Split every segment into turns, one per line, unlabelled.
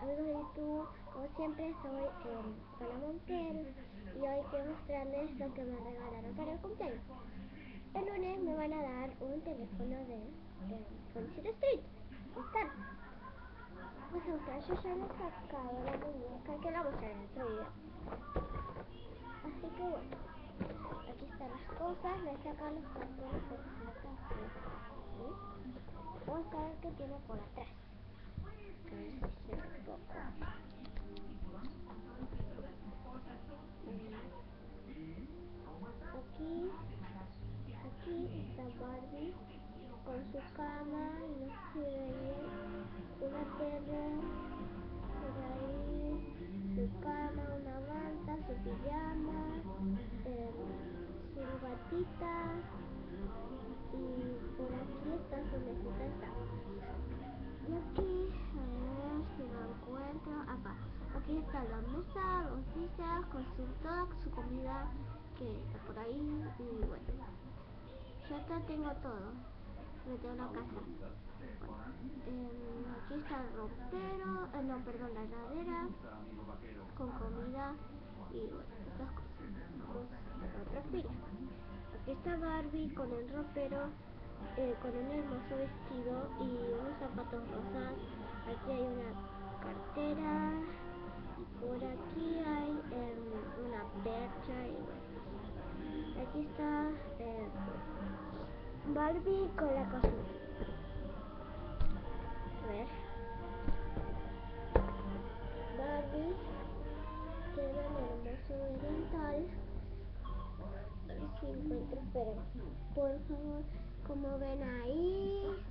Amigos de YouTube, como siempre soy Paula Montiel y hoy quiero mostrarles lo que me regalaron para el cumpleaños. El lunes me van a dar un teléfono de Funny Street. ¿Están? Vamos a buscar, yo ya le he sacado la muñeca que la mostraré en otro video. Así que bueno, aquí están las cosas, le he sacado los cartones por si acaso. ¿Sí? Vamos a ver qué tiene por atrás. A ver si se ve un poco. Aquí está Barbie con su cama, no sé si veía una tele por ahí, su cama, una manta, su pijama, su gatita, y por aquí está su mesita. Y aquí, a ver si lo encuentro, acá. Aquí está la mesa, dos sillas, con toda su comida que está por ahí, y bueno, ya acá tengo todo, me tengo la casa. Bueno, aquí está el ropero, no, perdón, la heladera, con comida, y bueno, estas cosas. Vamos a la otra fila. Aquí está Barbie con el ropero, con un hermoso vestido y unos zapatos rosas. Aquí hay una cartera y por aquí hay una percha y bueno. Aquí está Barbie con la cosita. A ver. Barbie tiene un hermoso delantal. A ver si encuentro, esperen, por favor. Como ven ahí,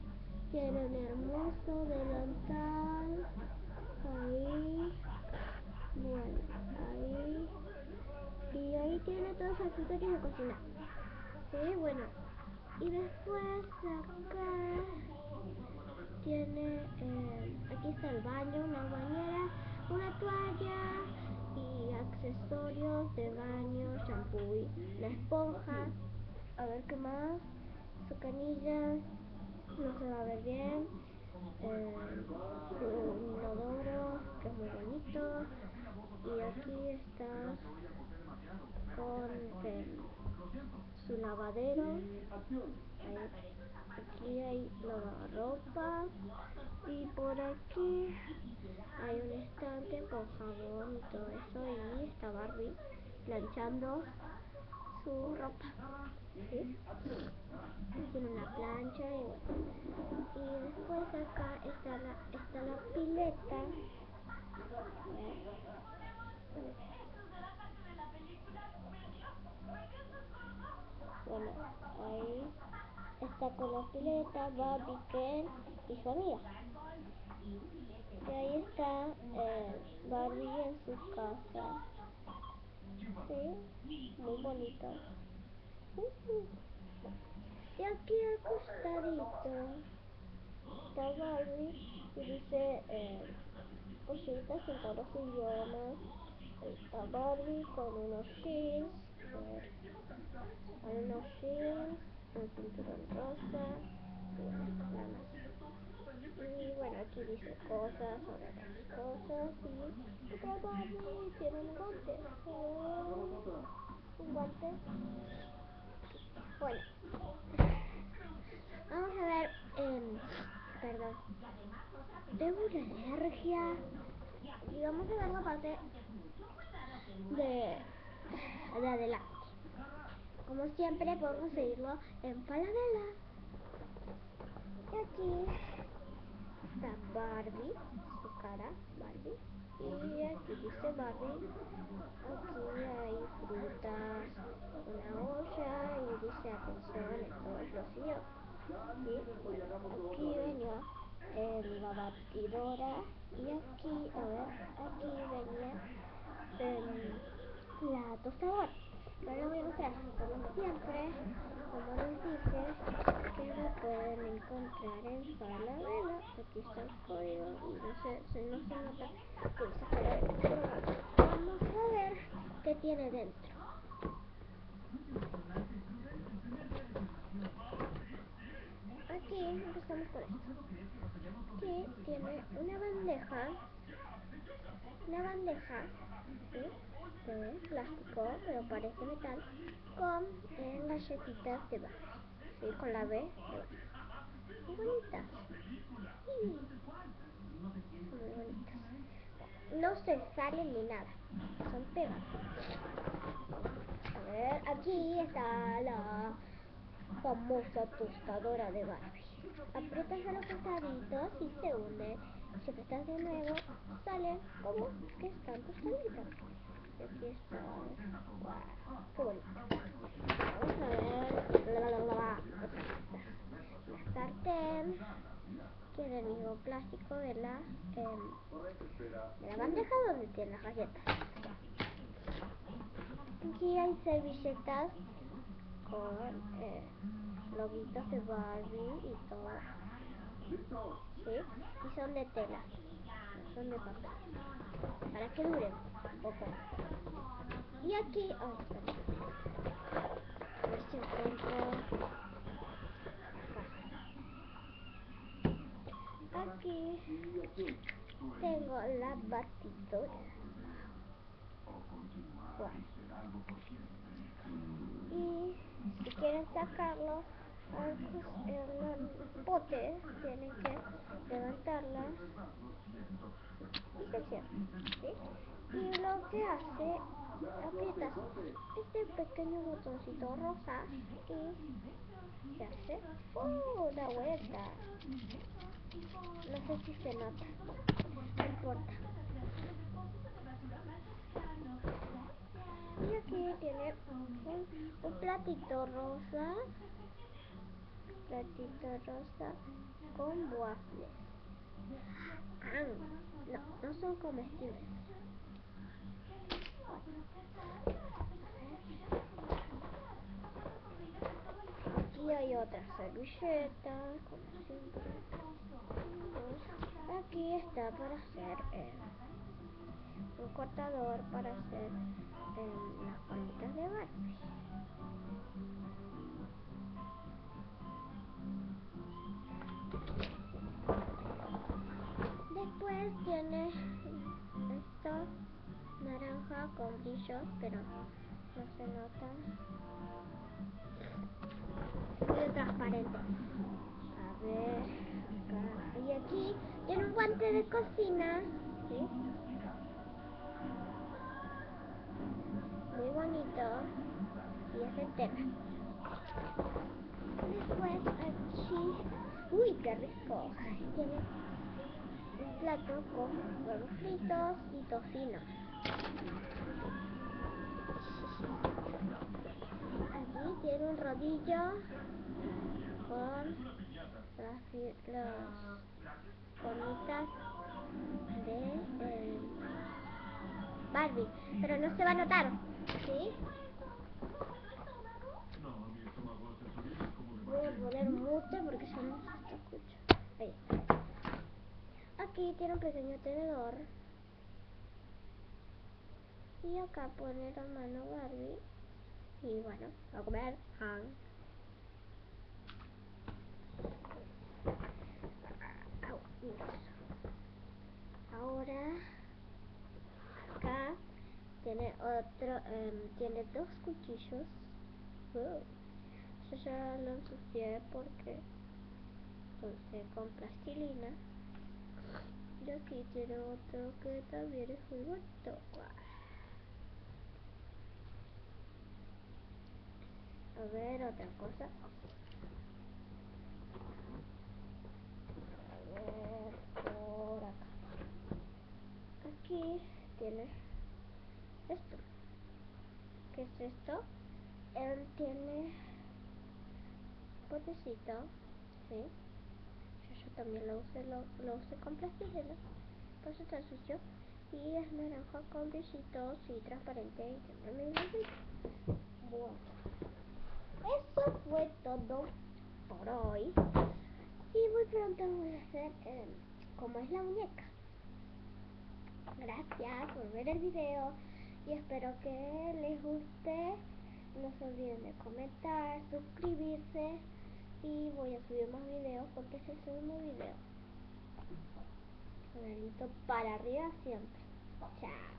tiene un hermoso delantal. Ahí, bueno, ahí. Y ahí tiene todos los accesorios de cocina. Sí, bueno. Y después acá tiene, aquí está el baño, una bañera, una toalla y accesorios de baño, shampoo y la esponja. A ver qué más. Su canilla, no se va a ver bien. Su inodoro, que es muy bonito. Y aquí está con su lavadero. Aquí hay lavarropa. Y por aquí hay un estante con jabón y todo eso. Y está Barbie planchando su ropa. ¿Sí? Tiene una plancha y bueno. Y después acá está la pileta. A ver. Bueno, ahí está con la pileta Barbie, Ken y su amiga. Y ahí está Barbie en su casa. Sí, muy bonito. Y aquí al costadito está Barbie y dice cositas en todos los idiomas. Ahí está Barbie con unos jeans. A ver, con unos jeans, un cinturón rosa. Y bueno, nada más. Y bueno, aquí dice cosas sobre las cosas. Y otra Barbie tiene un guante. Un guante. Bueno, vamos a ver. Perdón. Tengo una alergia. Y vamos a ver la parte de adelante. Como siempre podemos seguirlo en Falabella. Y aquí está Barbie, su cara, Barbie. Y aquí dice Barbie. Aquí hay frutas, una olla y dice atención en todos los idiomas. ¿Sí? Bueno, aquí venía la batidora y aquí, a ver, aquí venía la tostadora. Ahora lo voy a mostrar. Como siempre, como les dije, que lo pueden encontrar en Falabella. Aquí está el código y no se nota que dice Falabella. Pero bueno, vamos a ver qué tiene dentro. Aquí empezamos con esto. Aquí tiene una bandeja una bandeja, ¿sí? De plástico, pero parece metal, con galletitas de Barbie, ¿sí? Con la B de Barbie. Muy bonitas. Sí, muy bonitas. No se salen ni nada, son pegadas. A ver, aquí está la famosa tostadora de Barbie. Aprietas a los costaditos y se hunde. Si apretas de nuevo, salen como que están tostaditas. Y aquí está. ¡Wow! ¡Qué bonito! Vamos a ver. La sartén. Que es el mismo plástico de la bandeja donde tiene las galletas. Aquí hay servilletas con loguitos de Barbie y todo. ¿Sí? Y son de tela, no son de papel. Para que duren un poco. Y aquí, a ver si encuentro acá. Aquí tengo la batidora. Bueno. Y si quieren sacarlo al pote, tienen que levantarla y se cierra, ¿sí? Y lo que hace, aprietas este pequeño botoncito rosa y se hace una vuelta. No sé si se nota, no importa. Y aquí tiene un platito rosa con waffles. No son comestibles. Aquí hay otra servilleta, como siempre. Aquí está para hacer un cortador para hacer las palitas de Barbie. Después tiene esto naranja con brillos, pero no se nota. Medio transparente. A ver, acá. Y aquí tiene un guante de cocina, ¿sí? Muy bonito. Y es de tela. Después aquí, uy, qué rico. Tiene un plato con huevos fritos y tocino. Aquí tiene un rodillo con las formitas de Barbie, pero no se va a notar, ¿sí? Voy a poner mucho porque si no se escucha. Ahí está. Aquí tiene un pequeño tenedor. Y acá pone la mano Barbie. Y bueno, va a comer. Ahora acá tiene tiene dos cuchillos. Yo ya lo ensucié porque puse con plastilina. Y aquí tiene otro que también es muy bonito. A ver, otra cosa. A ver, por acá. Aquí tiene esto. ¿Qué es esto? Él tiene potecito, ¿sí? Yo también lo usé con plastilina, por eso está sucio. Y es naranja con brillitos y transparente y tiene mi bolsito. Bueno, eso fue todo por hoy. Y muy pronto voy a hacer cómo es la muñeca. Gracias por ver el video y espero que les guste. No se olviden de comentar, suscribirse y voy a subir más videos porque es el segundo video. Dedito para arriba siempre. Chao.